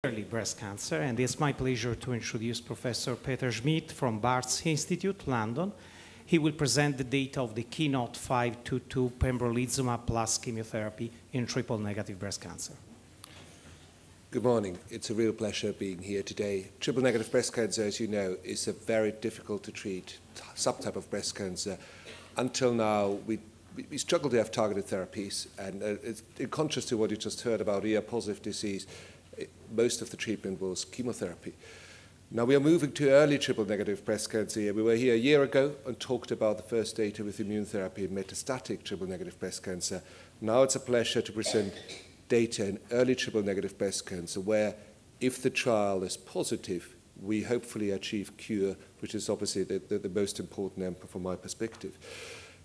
Early breast cancer, and it's my pleasure to introduce Professor Peter Schmid from Barts Institute, London. He will present the data of the KEYNOTE-522 pembrolizumab plus chemotherapy in triple-negative breast cancer. Good morning. It's a real pleasure being here today. Triple-negative breast cancer, as you know, is a very difficult to treat subtype of breast cancer. Until now, we struggle to have targeted therapies, and in contrast to what you just heard about ER-positive disease, most of the treatment was chemotherapy. Now we are moving to early triple-negative breast cancer. We were here a year ago and talked about the first data with immune therapy in metastatic triple-negative breast cancer. Now it's a pleasure to present data in early triple-negative breast cancer where, if the trial is positive, we hopefully achieve cure, which is obviously the most important endpoint from my perspective.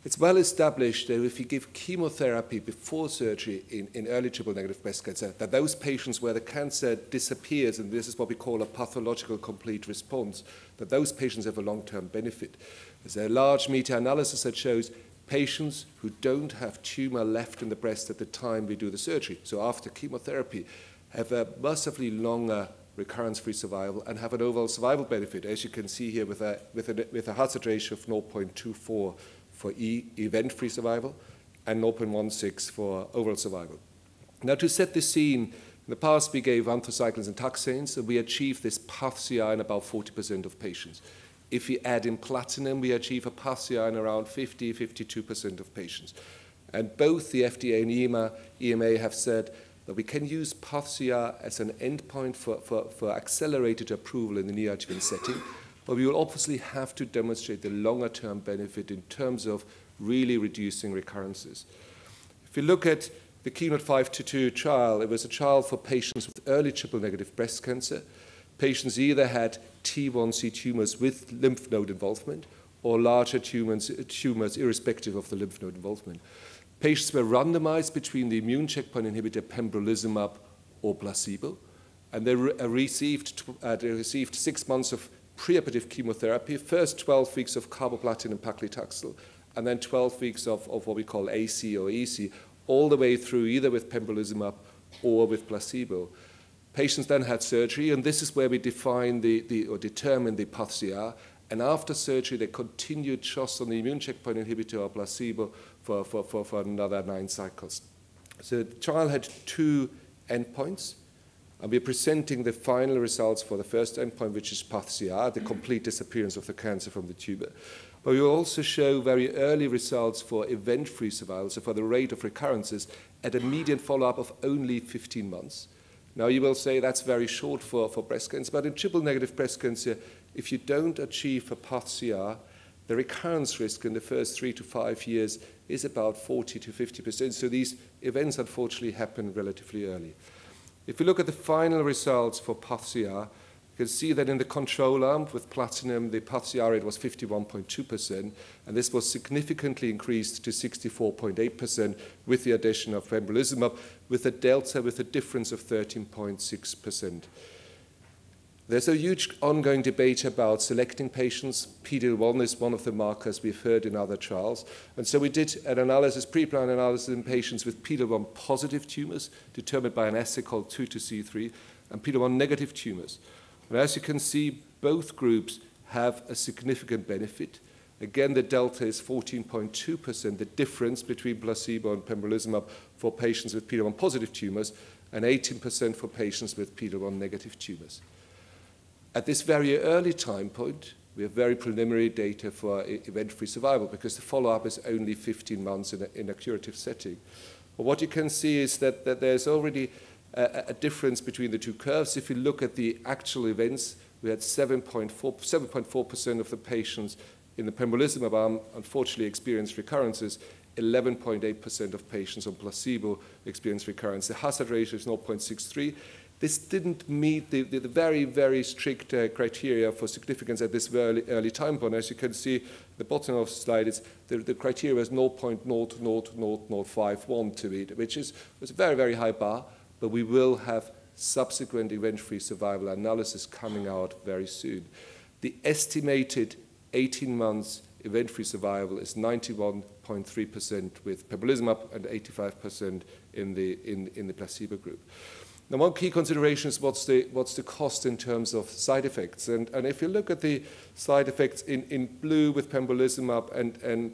It's well established that if you give chemotherapy before surgery in early triple-negative breast cancer, that those patients where the cancer disappears, and this is what we call a pathological complete response, that those patients have a long-term benefit. There's a large meta-analysis that shows patients who don't have tumor left in the breast at the time we do the surgery, so after chemotherapy, have a massively longer recurrence-free survival and have an overall survival benefit, as you can see here with a hazard ratio of 0.24 for event-free survival and 0.16 for overall survival. Now, to set the scene, in the past we gave anthracyclines and taxanes, and we achieved this path CR in about 40% of patients. If we add in platinum, we achieve a path CR in around 52% of patients. And both the FDA and EMA have said that we can use path CR as an endpoint for accelerated approval in the neoadjuvant setting. But we will obviously have to demonstrate the longer-term benefit in terms of really reducing recurrences. If you look at the KEYNOTE-522 trial, it was a trial for patients with early triple-negative breast cancer. Patients either had T1C tumors with lymph node involvement or larger tumors irrespective of the lymph node involvement. Patients were randomized between the immune checkpoint inhibitor pembrolizumab or placebo, and they received 6 months of preoperative chemotherapy, first 12 weeks of carboplatin and paclitaxel, and then 12 weeks of what we call AC or EC, all the way through either with pembrolizumab or with placebo. Patients then had surgery, and this is where we define determine the path CR. And after surgery, they continued just on the immune checkpoint inhibitor or placebo for another 9 cycles. So the trial had 2 endpoints. And we're presenting the final results for the first endpoint, which is path CR, the complete disappearance of the cancer from the tumor. But we will also show very early results for event-free survival, so for the rate of recurrences, at a median follow-up of only 15 months. Now, you will say that's very short for breast cancer, but in triple-negative breast cancer, if you don't achieve a path CR, the recurrence risk in the first 3 to 5 years is about 40 to 50%. So these events, unfortunately, happen relatively early. If we look at the final results for path CR, you can see that in the control arm with platinum, the path CR rate was 51.2%, and this was significantly increased to 64.8% with the addition of pembrolizumab, with a delta with a difference of 13.6%. There's a huge ongoing debate about selecting patients. PD-L1 is one of the markers we've heard in other trials. And so we did an analysis, pre-planned analysis in patients with PD-L1 positive tumors, determined by an assay called 2-C3, and PD-L1 negative tumors. And as you can see, both groups have a significant benefit. Again, the delta is 14.2%, the difference between placebo and pembrolizumab for patients with PD-L1 positive tumors, and 18% for patients with PD-L1 negative tumors. At this very early time point, we have very preliminary data for event-free survival because the follow-up is only 15 months in a curative setting. But what you can see is that there's already a difference between the 2 curves. If you look at the actual events, we had 7.4% of the patients in the pembrolizumab arm unfortunately experienced recurrences. 11.8% of patients on placebo experienced recurrence. The hazard ratio is 0.63. This didn't meet the very, very strict criteria for significance at this very early time point. As you can see, the bottom of the slide is the criteria was 0.00051 to meet, which was a very, very high bar, but we will have subsequent event-free survival analysis coming out very soon. The estimated 18 months event-free survival is 91.3% with pembrolizumab and 85% in the placebo group. Now, one key consideration is what's the cost in terms of side effects. And if you look at the side effects in blue with pembrolizumab and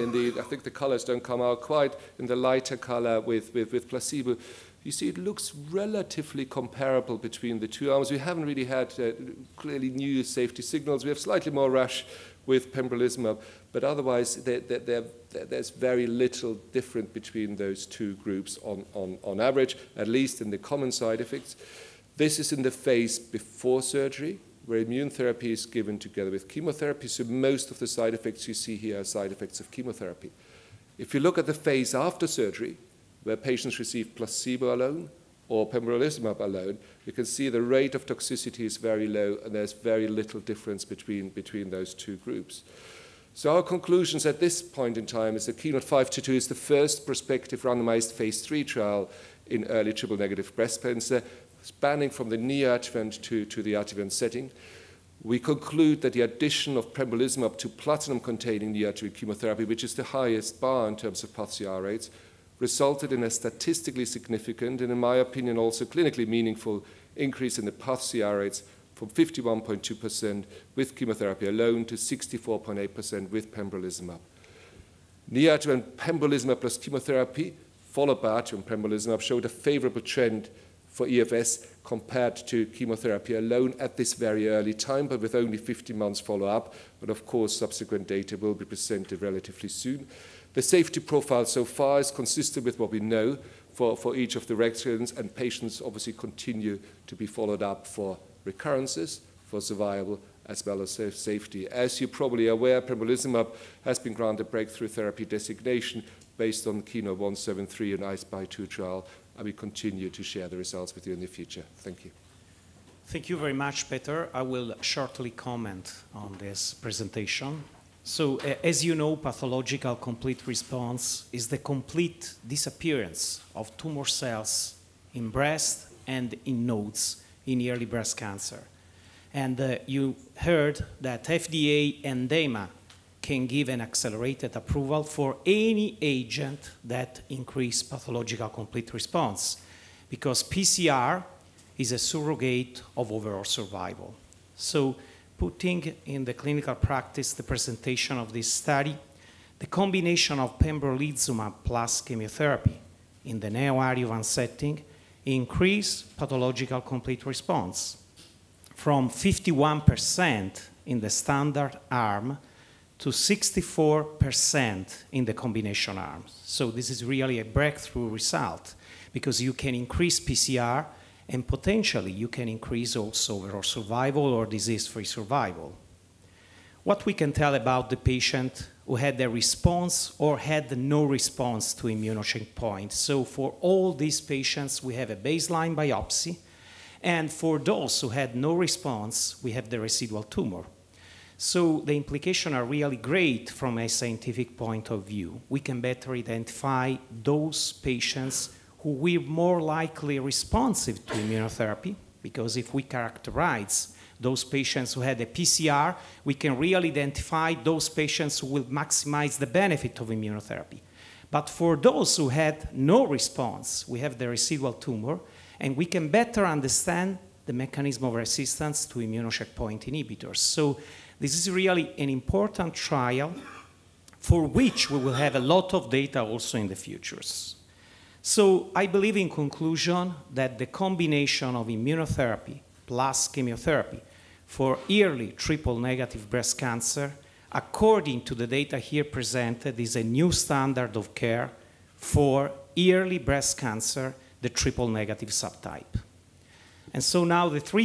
in the, I think the colors don't come out quite, in the lighter color with placebo, you see it looks relatively comparable between the two arms. We haven't really had clearly new safety signals. We have slightly more rash with pembrolizumab, but otherwise there's very little different between those two groups on average, at least in the common side effects. This is in the phase before surgery, where immune therapy is given together with chemotherapy, so most of the side effects you see here are side effects of chemotherapy. If you look at the phase after surgery, where patients receive placebo alone or pembrolizumab alone, you can see the rate of toxicity is very low, and there's very little difference between those two groups. So our conclusions at this point in time is that KEYNOTE-522 is the first prospective randomized phase 3 trial in early triple-negative breast cancer, spanning from the neoadjuvant to the adjuvant setting. We conclude that the addition of pembrolizumab to platinum-containing neoadjuvant chemotherapy, which is the highest bar in terms of pCR rates, resulted in a statistically significant and, in my opinion, also clinically meaningful increase in the pCR rates from 51.2% with chemotherapy alone to 64.8% with pembrolizumab. Neoadjuvant pembrolizumab plus chemotherapy, followed by adjuvant pembrolizumab, showed a favorable trend for EFS compared to chemotherapy alone at this very early time, but with only 50 months follow-up. But of course, subsequent data will be presented relatively soon. The safety profile so far is consistent with what we know for each of the regimens, and patients obviously continue to be followed up for recurrences, for survival, as well as safety. As you're probably aware, pembrolizumab has been granted breakthrough therapy designation based on KEYNOTE-173 and I-SPY2 trial, and we continue to share the results with you in the future. Thank you. Thank you very much, Peter. I will shortly comment on this presentation. So, as you know, pathological complete response is the complete disappearance of tumor cells in breast and in nodes in early breast cancer. And you heard that FDA and EMA can give an accelerated approval for any agent that increase pathological complete response, because PCR is a surrogate of overall survival. So, putting in the clinical practice the presentation of this study, the combination of pembrolizumab plus chemotherapy in the neoadjuvant setting increased pathological complete response from 51% in the standard arm to 64% in the combination arm. So this is really a breakthrough result, because you can increase PCR and potentially you can increase also overall survival or disease-free survival. What we can tell about the patient who had a response or had no response to immunocheckpoint. So for all these patients, we have a baseline biopsy, and for those who had no response, we have the residual tumor. So the implications are really great from a scientific point of view. We can better identify those patients who were more likely responsive to immunotherapy, because if we characterize those patients who had a PCR, we can really identify those patients who will maximize the benefit of immunotherapy. But for those who had no response, we have the residual tumor, and we can better understand the mechanism of resistance to immunocheckpoint inhibitors. So this is really an important trial for which we will have a lot of data also in the futures. So I believe in conclusion that the combination of immunotherapy plus chemotherapy for early triple-negative breast cancer, according to the data here presented, is a new standard of care for early breast cancer, the triple-negative subtype. And so now the three